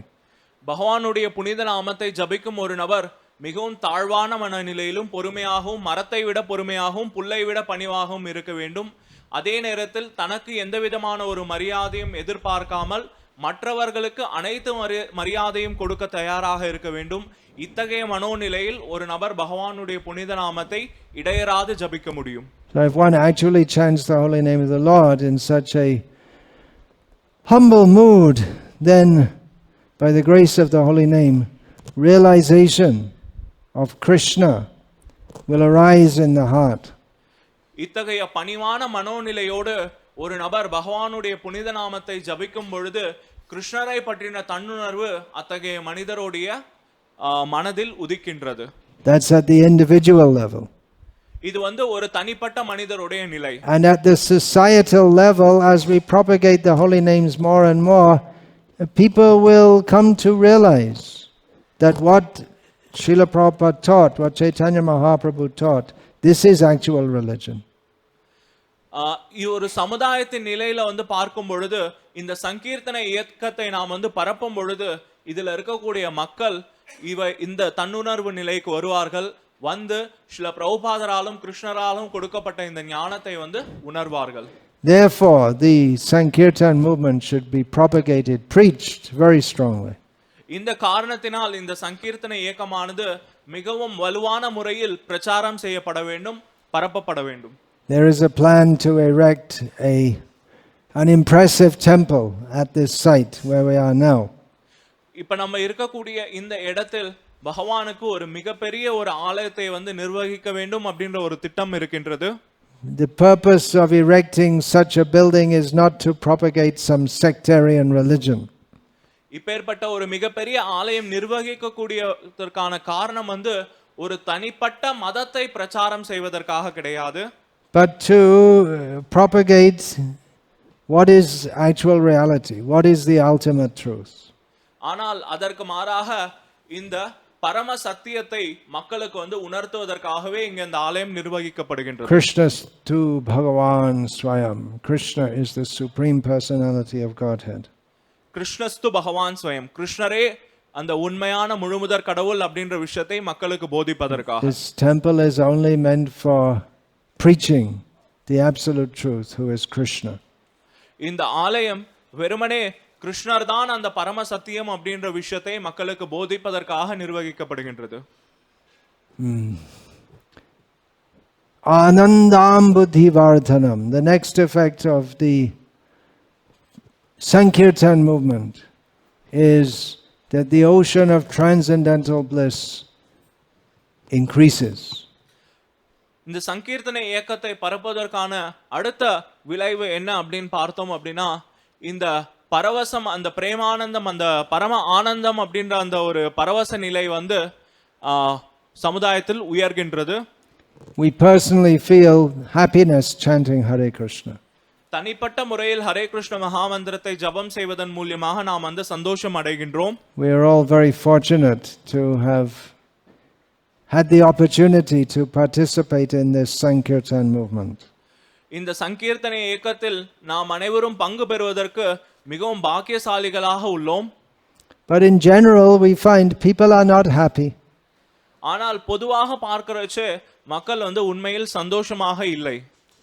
பகவானுடைய புனித நாமத்தை ஜபிக்கும் ஒரு நபர் மிகவும் தாழ்வான மனநிலையிலும் பொறுமையாகவும் மரத்தை விட பொறுமையாகவும் புல்லை விட பணிவாகவும் இருக்க வேண்டும். அதே நேரத்தில் தனக்கு எந்த விதமான ஒரு மரியாதையும் எதிர்பார்க்காமல் மற்றவர்களுக்கு அனைத்து மரியாதையும் கொடுக்க தயாராக இருக்க வேண்டும். இத்தகைய மனோநிலையில் ஒரு நபர் பகவானுடைய புனித நாமத்தை இடையராது ஜபிக்க முடியும். So if one actually chants the holy name of the Lord in such a humble mood, then by the grace of the holy name, realization of Krishna will arise in the heart. இத்தகைய பணிவான மனோநிலையோடு ஒரு நபர் பகவானுடைய புனித நாமத்தை ஜபிக்கும் பொழுது கிருஷ்ணரை பற்றின தன்னுணர்வு அத்தகைய மனிதருடைய மனதில் உதிக்கின்றது. That's at the individual level. இது வந்து ஒரு தனிப்பட்ட மனிதருடைய நிலை. And at the societal level, as we propagate the holy names more and more, people will come to realize that what Srila Prabhupada taught, what Chaitanya Mahaprabhu taught, this is actual religion. ஒரு சமுதாயத்தின் நிலையில வந்து பார்க்கும் பொழுது இந்த சங்கீர்த்தனை இயக்கத்தை நாம் வந்து பரப்பும் பொழுது இதுல இருக்கக்கூடிய மக்கள் இந்த தன்னுணர்வு நிலைக்கு வருவார்கள். வந்து ஸ்ரீல பிரபுபாதராலும் கிருஷ்ணராலும் கொடுக்கப்பட்ட இந்த ஞானத்தை வந்து உணர்வார்கள். Therefore, the Sankirtan movement should be propagated, preached very strongly. இந்த காரணத்தினால் இந்த சங்கீர்த்தனை இயக்கமானது மிகவும் வலுவான முறையில் பிரச்சாரம் செய்யப்பட வேண்டும், பரப்பப்பட வேண்டும். There is a plan to erect an impressive temple at this site where we are now. இப்ப நம்ம இருக்கக்கூடிய இந்த இடத்தில் பகவானுக்கு ஒரு மிகப்பெரிய ஒரு ஆலயத்தை வந்து நிர்வகிக்க வேண்டும் அப்படின்ற ஒரு திட்டம் இருக்கின்றது. The purpose of erecting such a building is not to propagate some sectarian religion. இப்பேற்பட்ட ஒரு மிகப்பெரிய ஆலயம் நிர்வகிக்கக்கூடியதற்கான காரணம் வந்து ஒரு தனிப்பட்ட மதத்தை பிரச்சாரம் செய்வதற்காக கிடையாது. But to propagate what is actual reality, what is the ultimate truth. ஆனால் அதற்கு மாறாக இந்த பரம சத்தியத்தை மக்களுக்கு வந்து உணர்த்துவதற்காகவே இங்க இந்த ஆலயம் நிர்வகிக்கப்படுகின்றது. Krishna tu Bhagavan Swayam. Krishna is the supreme personality of Godhead. கிருஷ்ணஸ்து பகவான் ஸ்வயம். கிருஷ்ணரே அந்த உண்மையான முழுமுதற் கடவுள் அப்படின்ற விஷயத்தை மக்களுக்கு போதிப்பதற்காக. This temple is only meant for preaching the absolute truth, who is Krishna. இந்த ஆலயம் வெறுமனே கிருஷ்ணர் தான் அந்த பரம சத்தியம் அப்படின்ற விஷயத்தை மக்களுக்கு போதிப்பதற்காக நிர்வகிக்கப்படுகின்றது. Anandam buddhi vardhanam. The next effect of the Sankirtan movement is that the ocean of transcendental bliss increases. இந்த சங்கீர்த்தனை இயக்கத்தை பரப்புவதற்கான அடுத்த விளைவு என்ன அப்படின்னு பார்த்தோம் அப்படின்னா இந்த பரவசம், அந்த பிரேமானந்தம், அந்த பரம ஆனந்தம் அப்படின்ற அந்த ஒரு பரவச நிலை வந்து சமுதாயத்தில் உயர்கின்றது. We personally feel happiness chanting Hare Krishna. தனிப்பட்ட முறையில் ஹரே கிருஷ்ண மகாமந்திரத்தை ஜபம் செய்வதன் மூலமாக நாம் அந்த சந்தோஷம் அடைகின்றோம். We are all very fortunate to have had the opportunity to participate in this Sankirtan movement. இந்த சங்கீர்த்தனை இயக்கத்தில் நாம் அனைவரும் பங்கு பெறுவதற்கு மிகவும் பாக்கியசாலிகளாக உள்ளோம். But in general we find people are not happy. ஆனால் பொதுவாக பார்க்கறச்சே மக்கள் வந்து உண்மையில் சந்தோஷமாக இல்லை.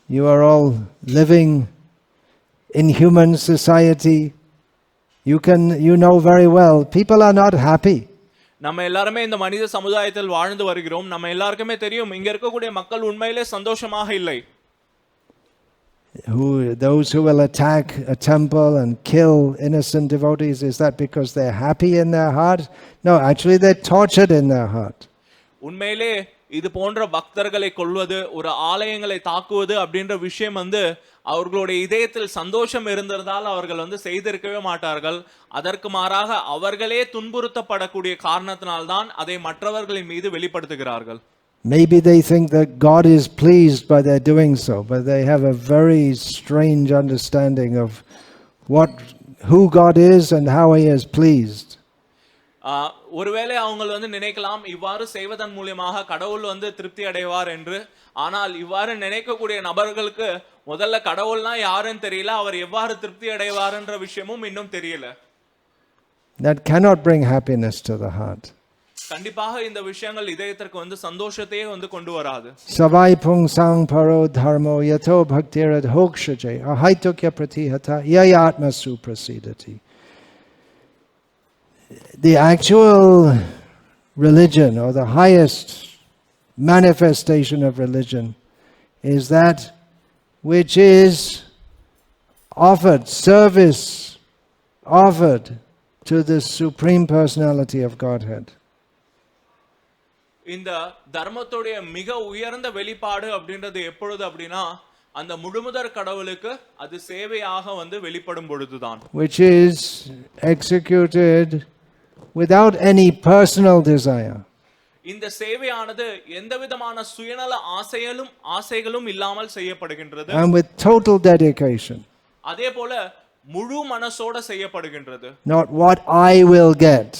You are all living in human society. You know very well, people are not happy. நம்ம எல்லாருமே இந்த மனித சமுதாயத்தில் வாழ்ந்து வருகிறோம். நம்ம எல்லாருக்குமே தெரியும் இங்க இருக்கக்கூடிய மக்கள் உண்மையிலே சந்தோஷமாக இல்லை. Those who will attack a temple and kill innocent devotees, is that because they're happy in their heart? No, actually they're tortured in their heart. உண்மையிலே இது போன்ற பக்தர்களை கொல்வது, ஒரு ஆலயங்களை தாக்குவது அப்படின்ற விஷயம் வந்து அவர்களுடைய இதயத்தில் சந்தோஷம் இருந்ததால் அவர்கள் வந்து செய்திருக்கவே மாட்டார்கள். அதற்கு மாறாக அவர்களே துன்புறுத்தப்படக்கூடிய காரணத்தினால்தான் அதை மற்றவர்களின் மீது வெளிப்படுத்துகிறார்கள். Maybe they think that God is pleased by their doing so, but they have a very strange understanding of who God is and how He is pleased. ஒருவேளை அவங்க வந்து நினைக்கலாம் இவ்வாறு செய்வதன் மூலமாக கடவுள் வந்து திருப்தி அடைவார் என்று. ஆனால் இவ்வாறு நினைக்கக்கூடிய நபர்களுக்கு முதல்ல கடவுள்னா யாருன்னு தெரியல, அவர் எவ்வாறு திருப்தி அடைவார்ன்ற விஷயமும் இன்னும் தெரியல. That cannot bring happiness to the heart. கண்டிப்பாக இந்த விஷயங்கள் இதயத்திற்கு வந்து சந்தோஷத்தையே வந்து கொண்டு வராது. Savai pung sang paro dharmo yato bhaktirad hokshaje ahaitokya pratihata yayatma suprasidati. The actual religion, or the highest manifestation of religion, is that which is offered, service offered to the Supreme Personality of Godhead. இந்த தர்மத்துடைய மிக உயர்ந்த வெளிப்பாடு அப்படின்றது எப்பொழுது அப்படின்னா அந்த முழுமுதற் கடவுளுக்கு அது சேவையாக வந்து வெளிப்படும் பொழுதுதான். Which is executed without any personal desire. இந்த சேவையானது எந்தவிதமான சுயநல ஆசைகளும் இல்லாமல் செய்யப்படுகின்றது. And with total dedication. அதேபோல முழு மனசோட செய்யப்படுகின்றது. Not what I will get.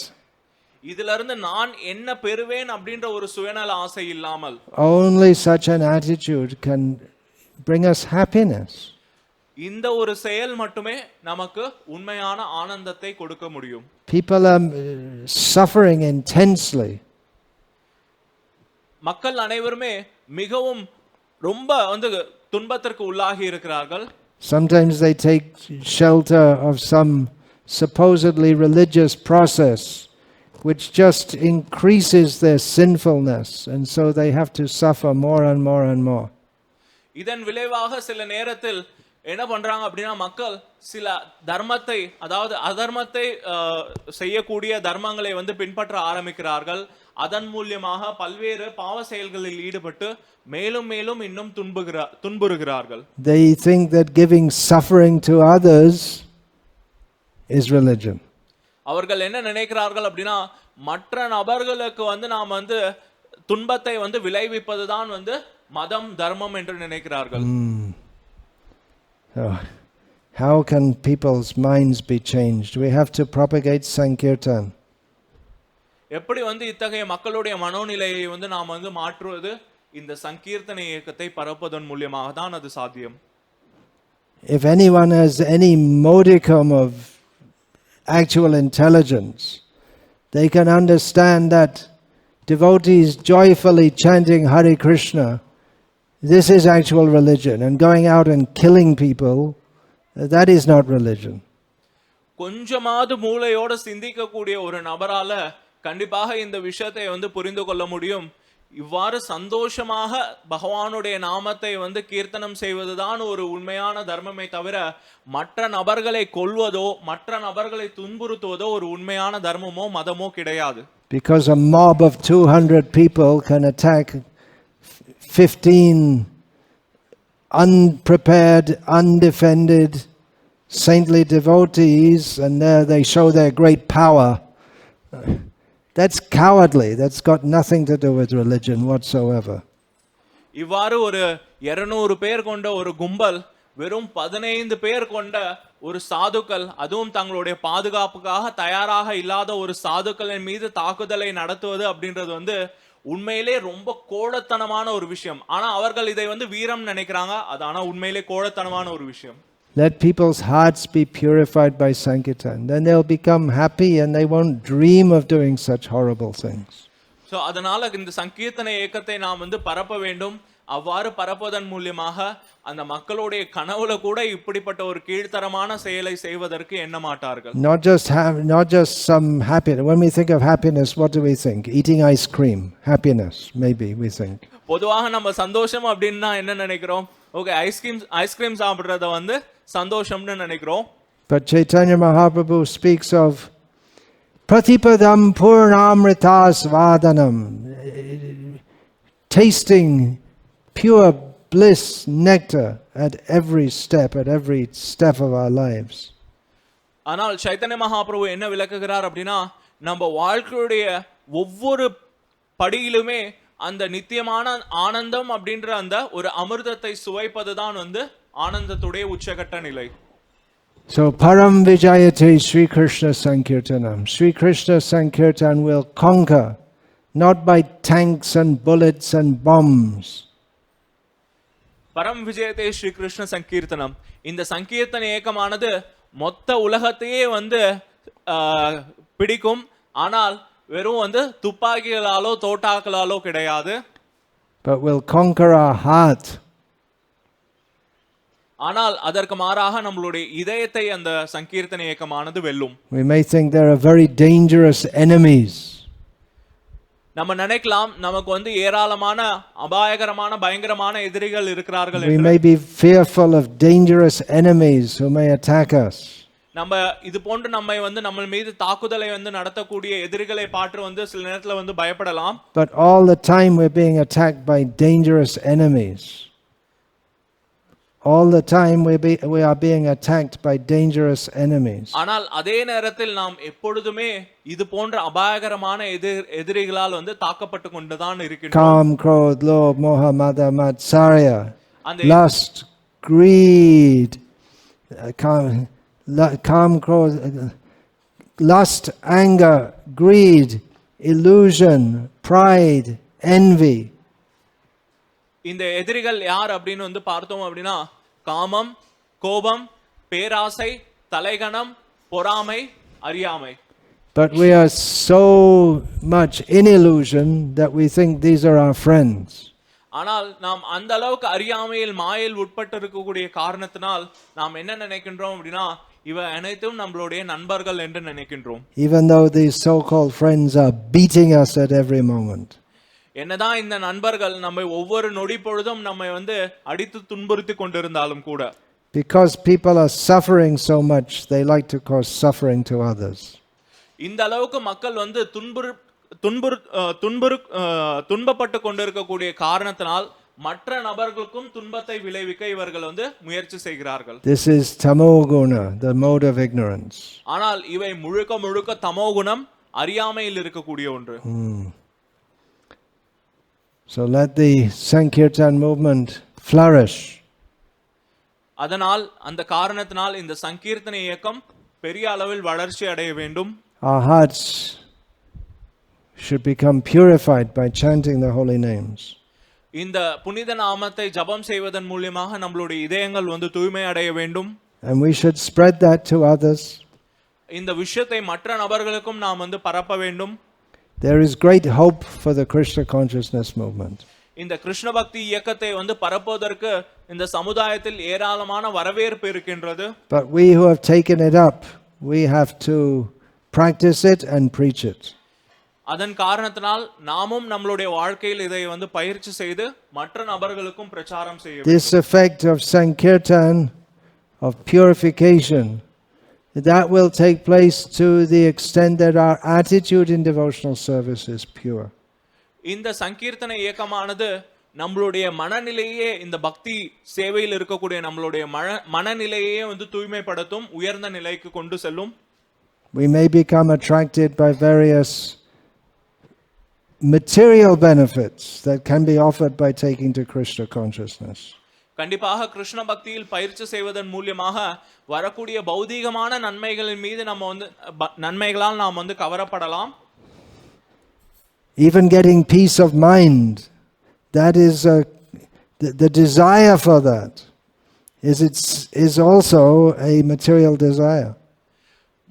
இதிலிருந்து நான் என்ன பெறுவேன் அப்படின்ற ஒரு சுயநல ஆசை இல்லாமல். Only such an attitude can bring us happiness. இந்த ஒரு செயல் மட்டுமே நமக்கு உண்மையான ஆனந்தத்தை கொடுக்க முடியும். People are suffering intensely. மக்கள் அனைவருமே மிகவும் ரொம்ப வந்து துன்பத்திற்கு உள்ளாகி இருக்கிறார்கள். Sometimes they take shelter of some supposedly religious process which just increases their sinfulness, and so they have to suffer more and more and more. இதன் விளைவாக சில நேரத்தில் என்ன பண்றாங்க அப்படின்னா மக்கள் சில தர்மத்தை, அதாவது அதர்மத்தை செய்யக்கூடிய தர்மங்களை வந்து பின்பற்ற ஆரம்பிக்கிறார்கள். அதன் மூலமாக பல்வேறு பாவ செயல்களில் ஈடுபட்டு மேலும் மேலும் இன்னும் துன்புறுகிறார்கள். They think that giving suffering to others is religion. அவர்கள் என்ன நினைக்கிறார்கள் அப்படின்னா மற்ற நபர்களுக்கு வந்து நாம் வந்து துன்பத்தை வந்து விளைவிப்பதுதான் வந்து மதம், தர்மம் என்று நினைக்கிறார்கள். So, how can people's minds be changed? We have to propagate Sankirtan. எப்படி வந்து இத்தகைய மக்களுடைய மனோநிலையை வந்து நாம் வந்து மாற்றுவது? இந்த சங்கீர்த்தனை இயக்கத்தை பரப்புவதன் மூலமாக தான் அது சாத்தியம். If anyone has any modicum of actual intelligence, they can understand that devotees joyfully chanting Hare Krishna, this is actual religion, and going out and killing people, that is not religion. கொஞ்சமாவது மூளையோட சிந்திக்கக்கூடிய ஒரு நபரால கண்டிப்பாக இந்த விஷயத்தை வந்து புரிந்து கொள்ள முடியும். இவ்வாறு சந்தோஷமாக பகவானுடைய நாமத்தை வந்து கீர்த்தனம் செய்வதுதான் ஒரு உண்மையான தர்மமே தவிர மற்ற நபர்களை கொல்வதோ மற்ற நபர்களை துன்புறுத்துவதோ ஒரு உண்மையான தர்மமோ மதமோ கிடையாது. Because a mob of 200 people can attack 15 unprepared, undefended, saintly devotees, and there they show their great power. That's cowardly. That's got nothing to do with religion whatsoever. இவ்வாறு ஒரு 200 பேர் கொண்ட ஒரு கும்பல், வெறும் 15 பேர் கொண்ட ஒரு சாதுக்கள், அதுவும் தங்களுடைய பாதுகாப்புக்காக தயாராக இல்லாத ஒரு சாதுக்களின் மீது தாக்குதலை நடத்துவது அப்படின்றது வந்து உண்மையிலே ரொம்ப கோழத்தனமான ஒரு விஷயம். ஆனா அவர்கள் இதை வந்து வீரம் நினைக்கிறாங்க. அது ஆனா உண்மையிலே கோழத்தனமான ஒரு விஷயம். Let people's hearts be purified by Sankirtan. Then they'll become happy and they won't dream of doing such horrible things. So அதனால இந்த சங்கீர்த்தன இயக்கத்தை நாம் வந்து பரப்ப வேண்டும். அவ்வாறு பரப்புவதன் மூலமாக அந்த மக்களுடைய கனவுல கூட இப்படிப்பட்ட ஒரு கீழ்த்தரமான செயலை செய்வதற்கு எண்ண மாட்டார்கள். Not just some happiness. When we think of happiness, what do we think? Eating ice cream, happiness, maybe we think. பொதுவாக நம்ம சந்தோஷம் அப்படின்னா என்ன நினைக்கிறோம்? ஓகே, ஐஸ்கிரீம் சாப்பிடுறத வந்து சந்தோஷம்னு நினைக்கிறோம். But Chaitanya Mahaprabhu speaks of Pratipadam Purnamritasvadanam, tasting pure bliss nectar at every step of our lives. ஆனால் சைத்தன்ய மகாபிரபு என்ன விளக்குகிறார் அப்படின்னா, நம்ம வாழ்க்கையுடைய ஒவ்வொரு படியிலுமே அந்த நித்தியமான ஆனந்தம் அப்படின்ற அந்த ஒரு அமிர்தத்தை சுவைப்பதுதான் வந்து ஆனந்தத்துடைய உச்சகட்ட நிலை. So Param Vijayate Sri Krishna Sankirtanam. Sri Krishna Sankirtan will conquer not by tanks and bullets and bombs. பரம் விஜயதே ஸ்ரீ கிருஷ்ண சங்கீர்த்தனம். இந்த சங்கீர்த்தன ஏக்கமானது மொத்த உலகத்தையே வந்து பிடிக்கும். ஆனால் வெறும் வந்து துப்பாக்கிகளாலோ தோட்டாக்களாலோ கிடையாது. But will conquer our heart. ஆனால் அதற்கு மாறாக நம்மளுடைய இதயத்தை அந்த சங்கீர்த்தன ஏக்கமானது வெல்லும். We may think there are very dangerous enemies. நம்ம நினைக்கலாம் நமக்கு வந்து ஏராளமான அபாயகரமான பயங்கரமான எதிரிகள் இருக்கிறார்கள் என்று. We may be fearful of dangerous enemies who may attack us. நம்ம இது போன்று நம்மை வந்து நம்ம மீது தாக்குதலை வந்து நடத்தக்கூடிய எதிரிகளை பார்த்து வந்து சில நேரத்துல வந்து பயப்படலாம். But all the time we're being attacked by dangerous enemies. All the time we are being attacked by dangerous enemies. ஆனால் அதே நேரத்தில் நாம் எப்பொழுதுமே இது போன்ற அபாயகரமான எதிரிகளால் வந்து தாக்கப்பட்டு கொண்டுதான் இருக்கின்றோம். Kam, krodh, lobh, moha, mada, matsarya, lust, greed, kam, krodh, lust, anger, greed, illusion, pride, envy. இந்த எதிரிகள் யார் அப்படின்னு வந்து பார்த்தோம் அப்படின்னா, காமம், கோபம், பேராசை, தலைகணம், பொறாமை, அறியாமை. But we are so much in illusion that we think these are our friends. ஆனால் நாம் அந்த அளவுக்கு அறியாமையில் மாயில் உட்பட்டு இருக்கக்கூடிய காரணத்தினால் நாம் என்ன நினைக்கின்றோம் அப்படின்னா, இவ அனைத்தும் நம்மளுடைய நண்பர்கள் என்று நினைக்கின்றோம். Even though these so-called friends are beating us at every moment. என்னதான் இந்த நண்பர்கள் நம்மை ஒவ்வொரு நொடி பொழுதும் நம்மை வந்து அடித்து துன்புறுத்தி கொண்டிருந்தாலும் கூட, because people are suffering so much, they like to cause suffering to others. இந்த அளவுக்கு மக்கள் வந்து துன்பப்பட்டு கொண்டிருக்கக்கூடிய காரணத்தினால் மற்ற நபர்களுக்கும் துன்பத்தை விளைவிக்க இவர்கள் வந்து முயற்சி செய்கிறார்கள். This is tamo guna, the mode of ignorance. ஆனால் இவை முழுக்க தமோ குணம், அறியாமையில் இருக்கக்கூடிய ஒன்று. So let the Sankirtan movement flourish. அதனால் அந்த காரணத்தினால் இந்த சங்கீர்த்தன இயக்கம் பெரிய அளவில் வளர்ச்சி அடைய வேண்டும். Our hearts should become purified by chanting the holy names. இந்த புனித நாமத்தை ஜபம் செய்வதன் மூலமாக நம்மளுடைய இதயங்கள் வந்து தூய்மை அடைய வேண்டும். And we should spread that to others. இந்த விஷயத்தை மற்ற நபர்களுக்கும் நாம் வந்து பரப்ப வேண்டும். There is great hope for the Krishna consciousness movement. இந்த கிருஷ்ண பக்தி இயக்கத்தை வந்து பரப்புவதற்கு இந்த சமுதாயத்தில் ஏராளமான வரவேற்பு இருக்கின்றது. But we who have taken it up, we have to practice it and preach it. அதன் காரணத்தினால் நாமும் நம்மளுடைய வாழ்க்கையில் இதை வந்து பயிற்சி செய்து மற்ற நபர்களுக்கும் பிரச்சாரம் செய்ய வேண்டும். This effect of Sankirtan, of purification, that will take place to the extent that our attitude in devotional service is pure. இந்த சங்கீர்த்தன இயக்கமானது நம்மளுடைய மனநிலையே, இந்த பக்தி சேவையில் இருக்கக்கூடிய நம்மளுடைய மனநிலையே வந்து தூய்மைப்படுத்தும், உயர்ந்த நிலைக்கு கொண்டு செல்லும். We may become attracted by various material benefits that can be offered by taking to Krishna consciousness. கண்டிப்பாக கிருஷ்ண பக்தியில் பயிற்சி செய்வதன் மூலமாக வரக்கூடிய பௌதீகமான நன்மைகளின் மீது நம்ம வந்து நன்மைகளால் நாம் வந்து கவரப்படலாம். Even getting peace of mind, that is the desire for that is also a material desire.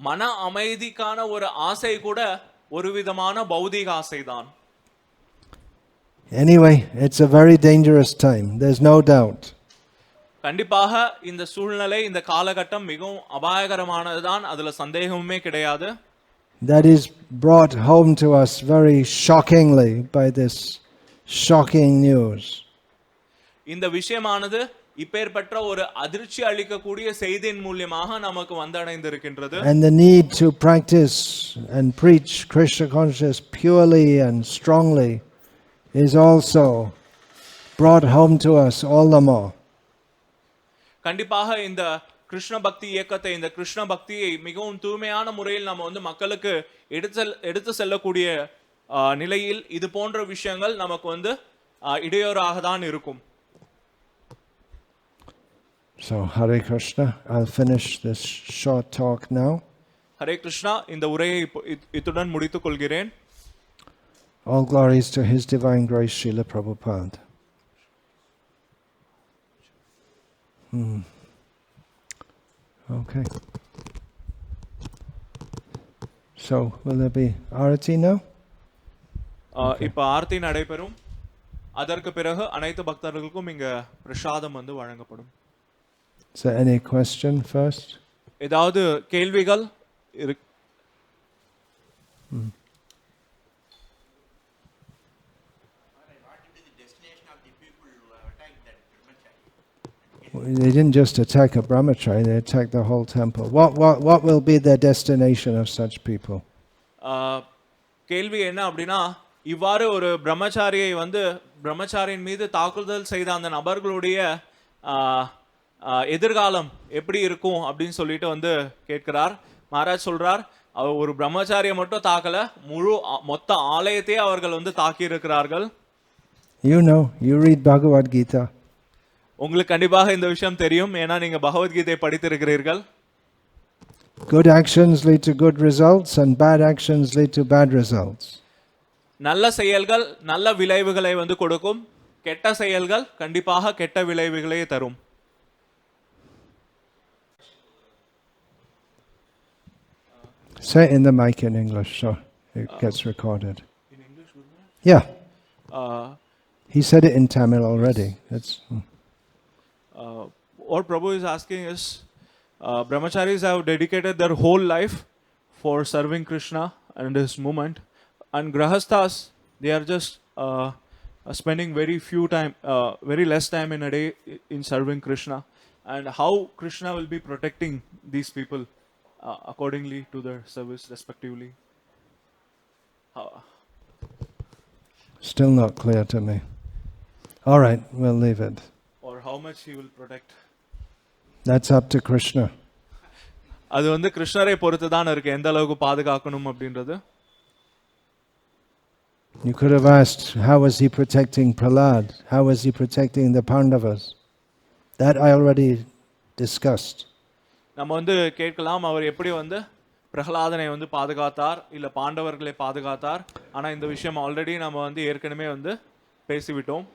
மன அமைதிக்கான ஒரு ஆசை கூட ஒரு விதமான பௌதீக ஆசைதான். Anyway, it's a very dangerous time. There's no doubt. கண்டிப்பாக இந்த சூழ்நிலை இந்த காலகட்டம் மிகவும் அபாயகரமானதுதான், அதுல சந்தேகமே கிடையாது. That is brought home to us very shockingly by this shocking news. இந்த விஷயமானது இப்பேற்பட்ட ஒரு அதிர்ச்சி அளிக்கக்கூடிய செய்தியின் மூலமாக நமக்கு வந்தடைந்திருக்கின்றது. And the need to practice and preach Krishna consciousness purely and strongly is also brought home to us all the more. கண்டிப்பாக இந்த கிருஷ்ண பக்தி இயக்கத்தை, இந்த கிருஷ்ண பக்தியை மிகவும் தூய்மையான முறையில் நம்ம வந்து மக்களுக்கு எடுத்து செல்லக்கூடிய நிலையில் இது போன்ற விஷயங்கள் நமக்கு வந்து இடையூறாக தான் இருக்கும். So Hare Krishna, I'll finish this short talk now. Hare Krishna, இந்த உரையை இத்துடன் முடித்துக் கொள்கிறேன். All glories to His Divine Grace, Srila Prabhupada. Okay. So, will there be arati now? இப்ப ஆர்த்தி நடைபெறும். அதற்கு பிறகு அனைத்து பக்தர்களுக்கும் இங்க பிரசாதம் வந்து வழங்கப்படும். Is there any question first? ஏதாவது கேள்விகள் இருக்கு? They didn't just attack a Brahmacari, they attacked the whole temple. What will be the destination of such people? கேள்வி என்ன அப்படின்னா, இவ்வாறு ஒரு பிரம்மச்சாரியை வந்து பிரம்மச்சாரியின் மீது தாக்குதல் செய்த அந்த நபர்களுடைய எதிர்காலம் எப்படி இருக்கும் அப்படின்னு சொல்லிட்டு வந்து கேட்கிறார். மகாராஜ் சொல்றார், அவர் ஒரு பிரம்மச்சாரியை மட்டும் தாக்கல, மொத்த ஆலயத்தையே அவர்கள் வந்து தாக்கி இருக்கிறார்கள். You read Bhagavad Gita. உங்களுக்கு கண்டிப்பாக இந்த விஷயம் தெரியும், ஏன்னா நீங்க Bhagavad Gita படித்திருக்கிறீர்கள். Good actions lead to good results and bad actions lead to bad results. நல்ல செயல்கள் நல்ல விளைவுகளை வந்து கொடுக்கும், கெட்ட செயல்கள் கண்டிப்பாக கெட்ட விளைவுகளை தரும். Say it in the mic in English so it gets recorded. In English? Yeah. He said it in Tamil already. What Prabhu is asking is, brahmacharis have dedicated their whole life for serving Krishna and his movement, and grahasthas, they are just spending very less time in a day in serving Krishna, and how Krishna will be protecting these people accordingly to their service respectively. Still not clear to me. All right, we'll leave it. Or how much he will protect. That's up to Krishna. அது வந்து கிருஷ்ணரை பொறுத்து தான் இருக்கு, எந்த அளவுக்கு பாதுகாக்கணும் அப்படின்றது. You could have asked, how was he protecting Prahlad? How was he protecting the Pandavas? That I already discussed. நம்ம வந்து கேட்கலாம், அவர் எப்படி வந்து பிரகலாதனை வந்து பாதுகாத்தார், இல்ல பாண்டவர்களை பாதுகாத்தார். ஆனா இந்த விஷயம் ஆல்ரெடி நம்ம வந்து ஏற்கனவே வந்து பேசிவிட்டோம்.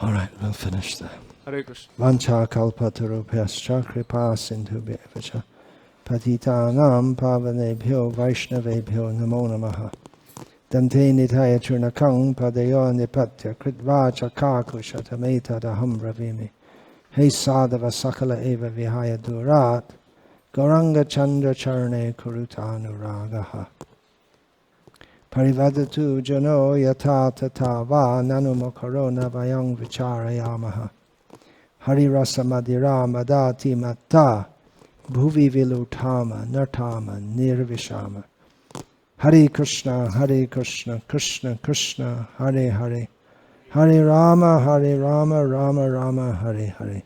All right, we'll finish there. Hare Krishna. Vancha kalpatarubhyascha kripa sindhubhyavacha patitanam pavanebhyo vaishnavebhyo namo namaha dante nitaya churnakam padayo nipatya kritvacha kakushatameta bravimi hey sadhava sakala eva vihaya durat gauranga chandra charne kurutanuragaha Parivadatu jano yata tata va nanumokaro navayang vicharayamaha Hari rasa madira madati matta bhuvi vilutama nartama nirvishama Hare Krishna Krishna Krishna Hare Hare Hare Rama Rama Rama Hare Hare